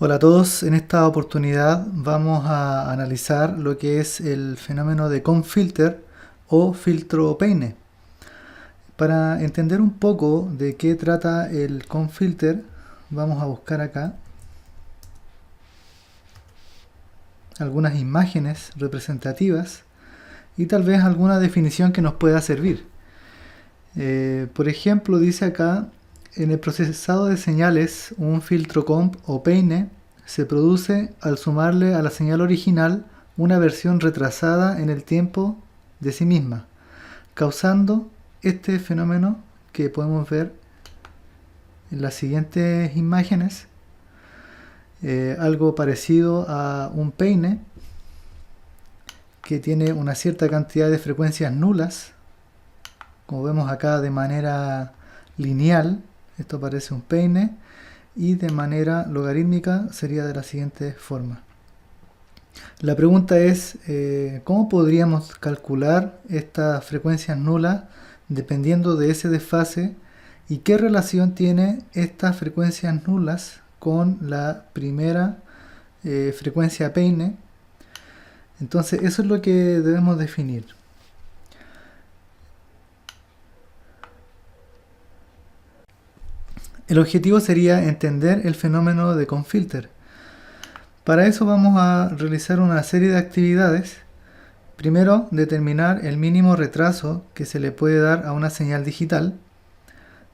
Hola a todos, en esta oportunidad vamos a analizar lo que es el fenómeno de comb filter o filtro peine. Para entender un poco de qué trata el comb filter, vamos a buscar acá algunas imágenes representativas y tal vez alguna definición que nos pueda servir. Por ejemplo, dice acá: en el procesado de señales, un filtro comb o peine se produce al sumarle a la señal original una versión retrasada en el tiempo de sí misma, causando este fenómeno que podemos ver en las siguientes imágenes. Algo parecido a un peine que tiene una cierta cantidad de frecuencias nulas, como vemos acá de manera lineal. Esto parece un peine, y de manera logarítmica sería de la siguiente forma. La pregunta es, ¿cómo podríamos calcular estas frecuencias nulas dependiendo de ese desfase? ¿Y qué relación tiene estas frecuencias nulas con la primera frecuencia peine? Entonces eso es lo que debemos definir. El objetivo sería entender el fenómeno de comb filter. Para eso vamos a realizar una serie de actividades. Primero, determinar el mínimo retraso que se le puede dar a una señal digital.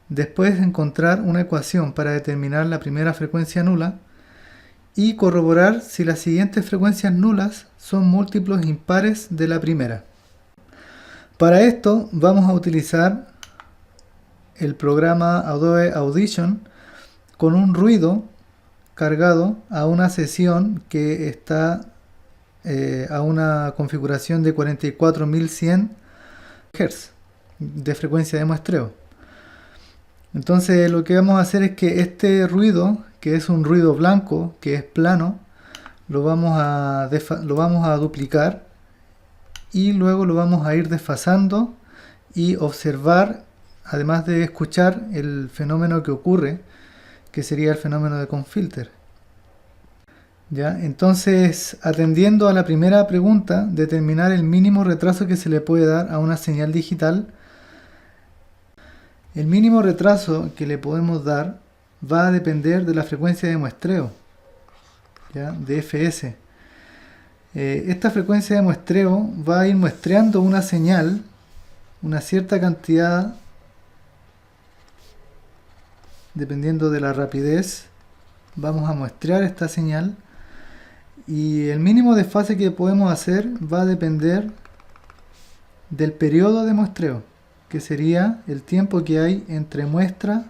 Después, encontrar una ecuación para determinar la primera frecuencia nula y corroborar si las siguientes frecuencias nulas son múltiplos impares de la primera. Para esto vamos a utilizar el programa Adobe Audition con un ruido cargado a una sesión que está a una configuración de 44.100 Hz de frecuencia de muestreo. Entonces lo que vamos a hacer es que este ruido, que es un ruido blanco, que es plano, lo vamos a duplicar y luego lo vamos a ir desfasando y observar, además de escuchar, el fenómeno que ocurre, que sería el fenómeno de comb filter. ¿Ya? Entonces, atendiendo a la primera pregunta, determinar el mínimo retraso que se le puede dar a una señal digital. El mínimo retraso que le podemos dar va a depender de la frecuencia de muestreo, ¿ya? De fs. Esta frecuencia de muestreo va a ir muestreando una señal, una cierta cantidad, dependiendo de la rapidez. Vamos a muestrear esta señal, y el mínimo desfase que podemos hacer va a depender del periodo de muestreo, que sería el tiempo que hay entre muestra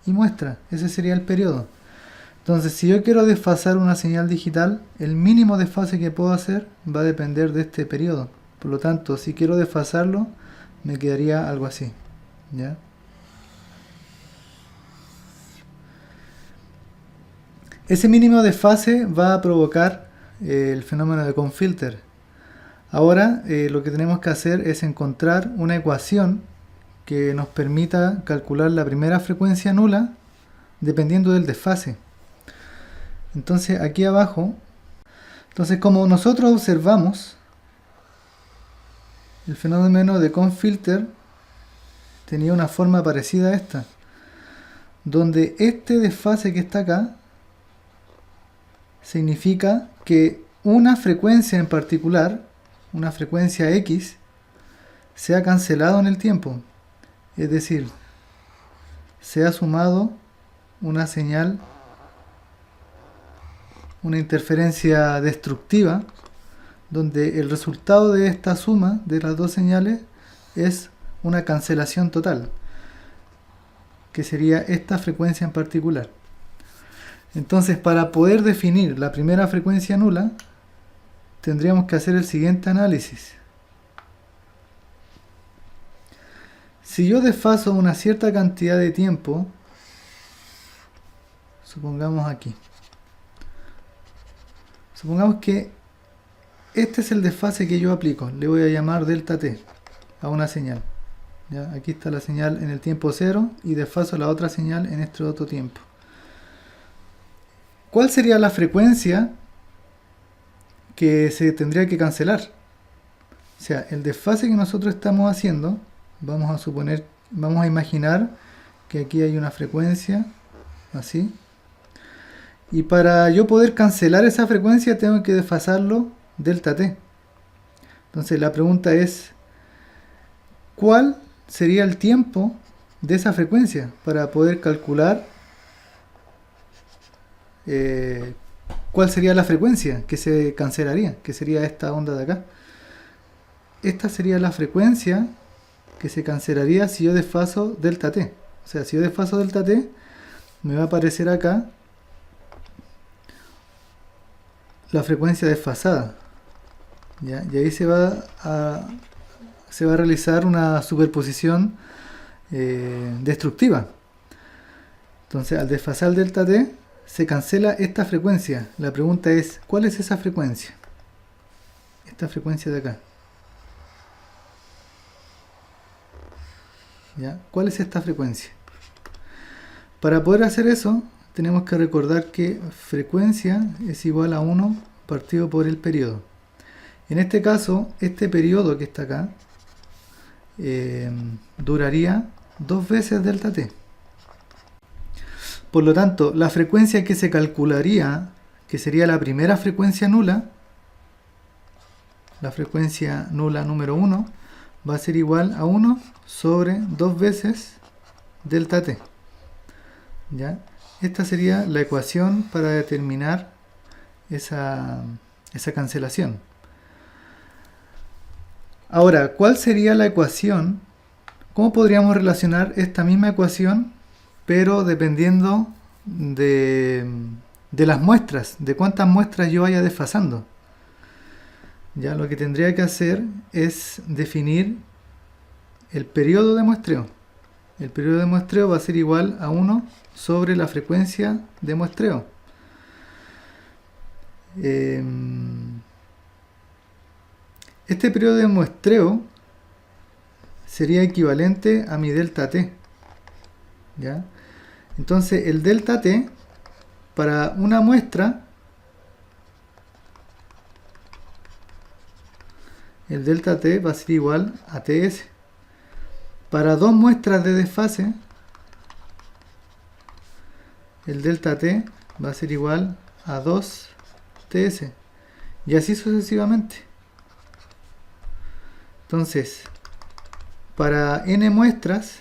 y muestra. Ese sería el periodo. Entonces, si yo quiero desfasar una señal digital, el mínimo desfase que puedo hacer va a depender de este periodo. Por lo tanto, si quiero desfasarlo, me quedaría algo así, ¿ya? Ese mínimo desfase va a provocar el fenómeno de comb filter. Ahora lo que tenemos que hacer es encontrar una ecuación que nos permita calcular la primera frecuencia nula dependiendo del desfase. Entonces aquí abajo, como nosotros observamos, el fenómeno de comb filter tenía una forma parecida a esta, donde este desfase que está acá significa que una frecuencia en particular, una frecuencia X, se ha cancelado en el tiempo. Es decir, se ha sumado una señal, una interferencia destructiva, donde el resultado de esta suma de las dos señales es una cancelación total, que sería esta frecuencia en particular. Entonces, para poder definir la primera frecuencia nula, tendríamos que hacer el siguiente análisis. Si yo desfaso una cierta cantidad de tiempo, supongamos aquí, supongamos que este es el desfase que yo aplico, le voy a llamar delta t a una señal. ¿Ya? Aquí está la señal en el tiempo 0 y desfaso la otra señal en este otro tiempo. ¿cuál sería la frecuencia que se tendría que cancelar? O sea, el desfase que nosotros estamos haciendo, vamos a imaginar que aquí hay una frecuencia, así. Y para yo poder cancelar esa frecuencia tengo que desfasarlo delta t. Entonces la pregunta es, ¿cuál sería el tiempo de esa frecuencia para poder calcular cuál sería la frecuencia que se cancelaría, que sería esta onda de acá? Esta sería la frecuencia que se cancelaría si yo desfaso delta t. O sea, si yo desfaso delta t, me va a aparecer acá la frecuencia desfasada, ¿ya? Y ahí se va a realizar una superposición destructiva. Entonces, al desfasar delta t, se cancela esta frecuencia. La pregunta es, ¿cuál es esa frecuencia? Esta frecuencia de acá. ¿Ya? ¿Cuál es esta frecuencia? Para poder hacer eso, tenemos que recordar que frecuencia es igual a 1 partido por el periodo. En este caso, este periodo que está acá duraría 2 veces delta t. Por lo tanto, la frecuencia que se calcularía, que sería la primera frecuencia nula, la frecuencia nula número 1, va a ser igual a 1 sobre 2 veces delta t. ¿Ya? Esta sería la ecuación para determinar esa cancelación. Ahora, ¿cuál sería la ecuación? ¿Cómo podríamos relacionar esta misma ecuación, pero dependiendo de las muestras, de cuántas muestras yo vaya desfasando? Ya lo que tendría que hacer es definir el periodo de muestreo. El periodo de muestreo va a ser igual a 1 sobre la frecuencia de muestreo. Este periodo de muestreo sería equivalente a mi delta t. ¿Ya? Entonces el delta t para una muestra, el delta t va a ser igual a ts. Para 2 muestras de desfase, el delta t va a ser igual a 2 ts. Y así sucesivamente. Entonces, para n muestras,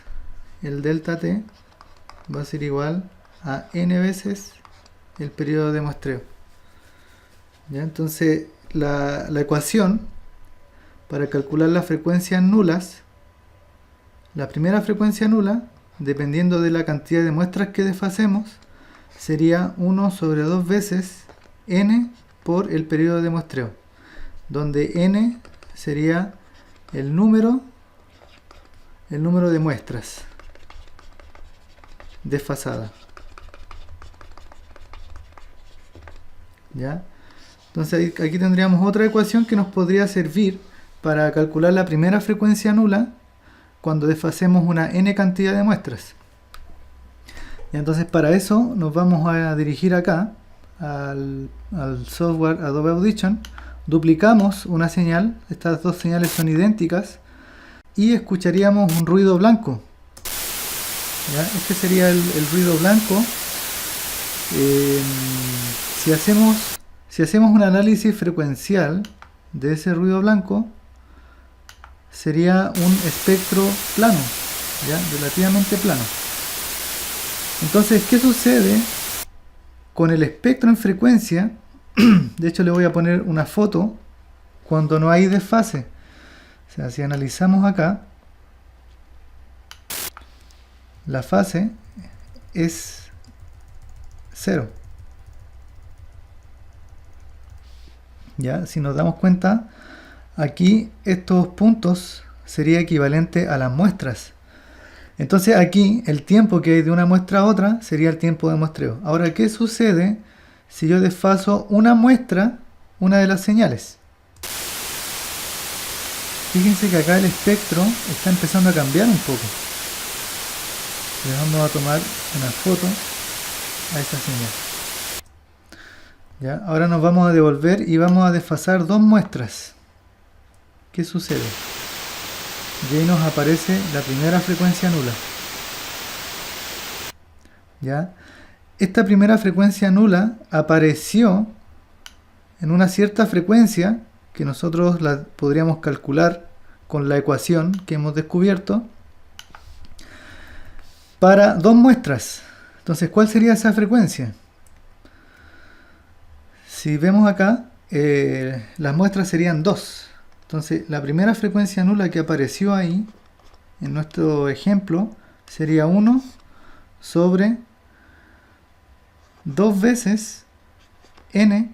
el delta t va a ser igual a n veces el periodo de muestreo. ¿Ya? Entonces, la ecuación para calcular las frecuencias nulas, la primera frecuencia nula, dependiendo de la cantidad de muestras que desfasemos, sería 1 sobre 2 veces n por el periodo de muestreo, donde n sería el número de muestras desfasadas. ¿Ya? Entonces aquí tendríamos otra ecuación que nos podría servir para calcular la primera frecuencia nula cuando desfasemos una n cantidad de muestras. Y entonces para eso nos vamos a dirigir acá al software Adobe Audition, duplicamos una señal, estas dos señales son idénticas, y escucharíamos un ruido blanco. ¿Ya? Este sería el ruido blanco. Si hacemos un análisis frecuencial de ese ruido blanco, sería un espectro plano, ¿ya? Relativamente plano. Entonces, ¿qué sucede con el espectro en frecuencia? De hecho, le voy a poner una foto cuando no hay desfase. O sea, si analizamos acá, la fase es 0. ¿Ya? Si nos damos cuenta, aquí estos puntos sería equivalente a las muestras. Entonces aquí el tiempo que hay de una muestra a otra sería el tiempo de muestreo. Ahora, ¿qué sucede si yo desfaso una muestra, una de las señales? Fíjense que acá el espectro está empezando a cambiar un poco. Le vamos a tomar una foto a esa señal. ¿Ya? Ahora nos vamos a devolver y vamos a desfasar dos muestras. ¿Qué sucede? Y ahí nos aparece la primera frecuencia nula. ¿Ya? Esta primera frecuencia nula apareció en una cierta frecuencia que nosotros la podríamos calcular con la ecuación que hemos descubierto para dos muestras. Entonces, ¿cuál sería esa frecuencia? Si vemos acá, las muestras serían 2. Entonces, la primera frecuencia nula que apareció ahí, en nuestro ejemplo, sería 1 sobre 2 veces n.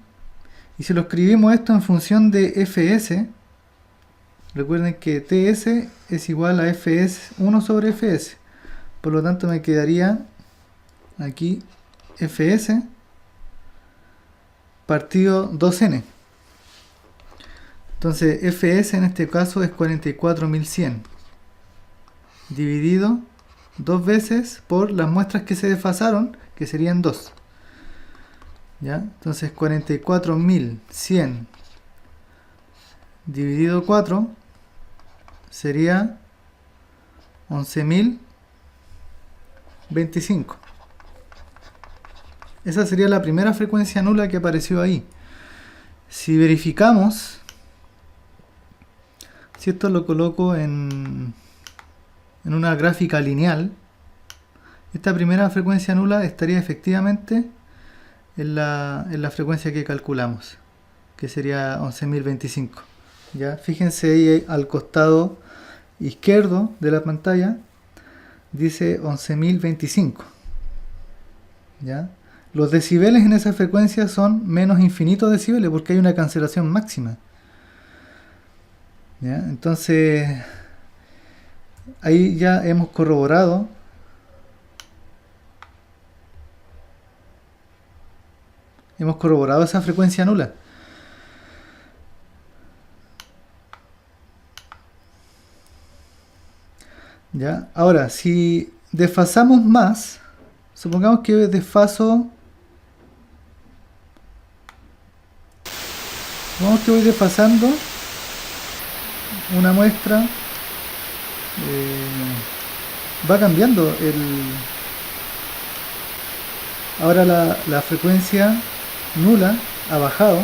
Y si lo escribimos esto en función de fs, recuerden que ts es igual a fs, 1 sobre fs. Por lo tanto, me quedaría aquí fs partido 2n. Entonces fs en este caso es 44.100 dividido 2 veces por las muestras que se desfasaron, que serían 2. ¿Ya? Entonces 44.100 dividido 4 sería 11.025. Esa sería la primera frecuencia nula que apareció ahí. Si verificamos, si esto lo coloco en una gráfica lineal, esta primera frecuencia nula estaría efectivamente en la frecuencia que calculamos, que sería 11.025. ¿Ya? Fíjense ahí al costado izquierdo de la pantalla, dice 11.025. ¿Ya? Los decibeles en esa frecuencia son menos infinitos decibeles porque hay una cancelación máxima. ¿Ya? Entonces, ahí ya hemos corroborado esa frecuencia nula. ¿Ya? Ahora, si desfasamos más, supongamos que voy desfasando una muestra, va cambiando ahora la frecuencia nula ha bajado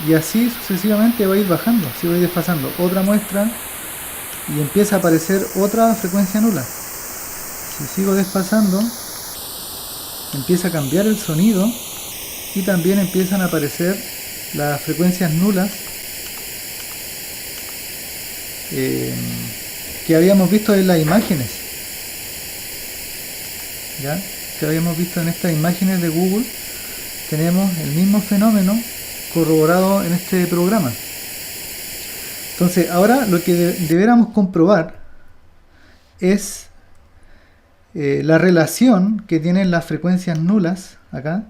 y así sucesivamente va a ir bajando. Si voy desfasando otra muestra y empieza a aparecer otra frecuencia nula, si sigo desfasando empieza a cambiar el sonido y también empiezan a aparecer las frecuencias nulas que habíamos visto en las imágenes, ¿ya? Que habíamos visto en estas imágenes de Google. Tenemos el mismo fenómeno corroborado en este programa. Entonces, ahora lo que deberíamos comprobar es la relación que tienen las frecuencias nulas acá,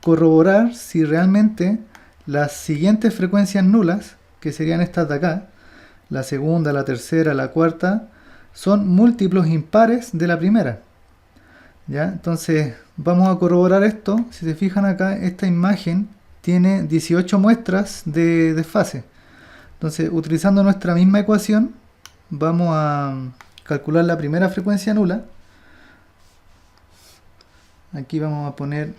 corroborar si realmente las siguientes frecuencias nulas, que serían estas de acá, la segunda, la tercera, la cuarta, son múltiplos impares de la primera. ¿Ya? Entonces vamos a corroborar esto. Si se fijan acá, esta imagen tiene 18 muestras de desfase. Entonces, utilizando nuestra misma ecuación, vamos a calcular la primera frecuencia nula. Aquí vamos a poner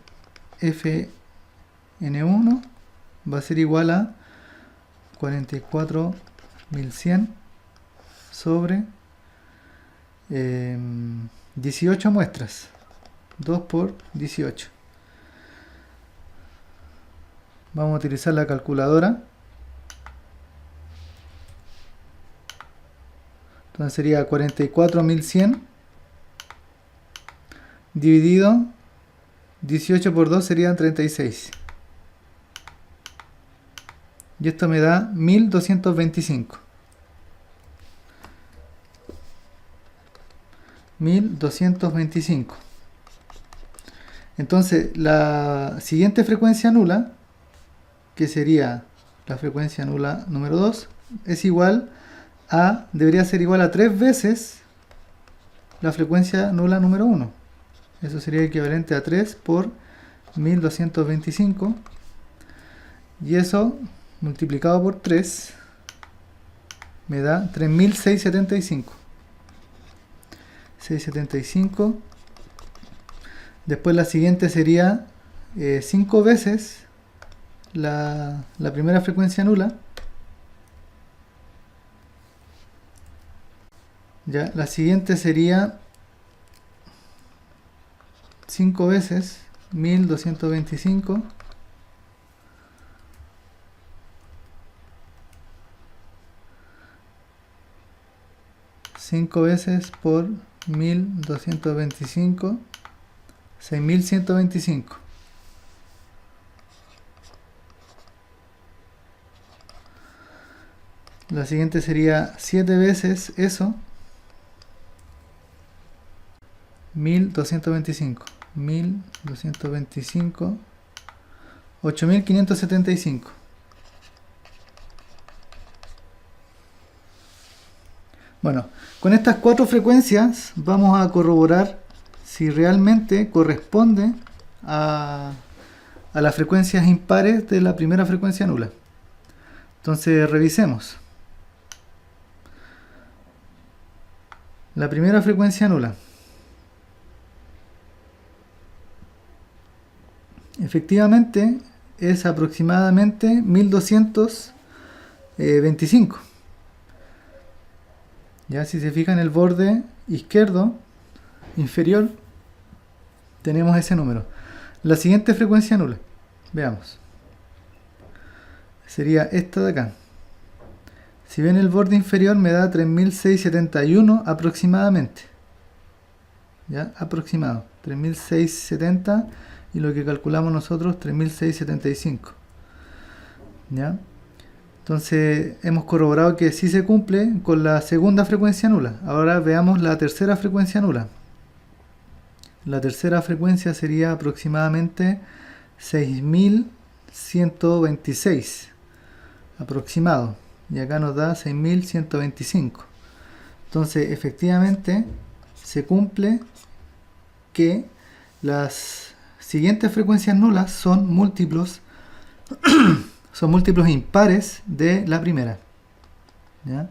fn1 va a ser igual a 44.100 sobre 18 muestras. 2 por 18. Vamos a utilizar la calculadora. Entonces sería 44.100 dividido 18 por 2 serían 36. Y esto me da 1225. 1225. Entonces la siguiente frecuencia nula, que sería la frecuencia nula número 2, es igual a, debería ser igual a 3 veces la frecuencia nula número 1. Eso sería equivalente a 3 por 1225 Y eso multiplicado por 3 me da 3675. 675. Después la siguiente sería 5 veces la primera frecuencia nula. Ya, la siguiente sería 5 veces 1225. Cinco veces por 1225, 6125. La siguiente sería 7 veces eso, 1225, 1225, 8575. Bueno, con estas 4 frecuencias vamos a corroborar si realmente corresponde a las frecuencias impares de la primera frecuencia nula. Entonces revisemos. La primera frecuencia nula. Efectivamente es aproximadamente 1225. Ya, si se fijan en el borde izquierdo inferior tenemos ese número. La siguiente frecuencia nula, veamos, sería esta de acá. Si ven el borde inferior me da 3671 aproximadamente. Ya, aproximado, 3670, y lo que calculamos nosotros 3675. Ya. Entonces hemos corroborado que sí se cumple con la segunda frecuencia nula. Ahora veamos la tercera frecuencia nula. La tercera frecuencia sería aproximadamente 6126 aproximado, y acá nos da 6125. Entonces efectivamente se cumple que las siguientes frecuencias nulas son múltiplos impares de la primera. ¿Ya?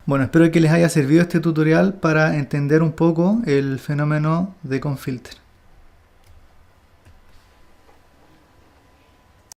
Bueno, espero que les haya servido este tutorial para entender un poco el fenómeno de Conn-Filter.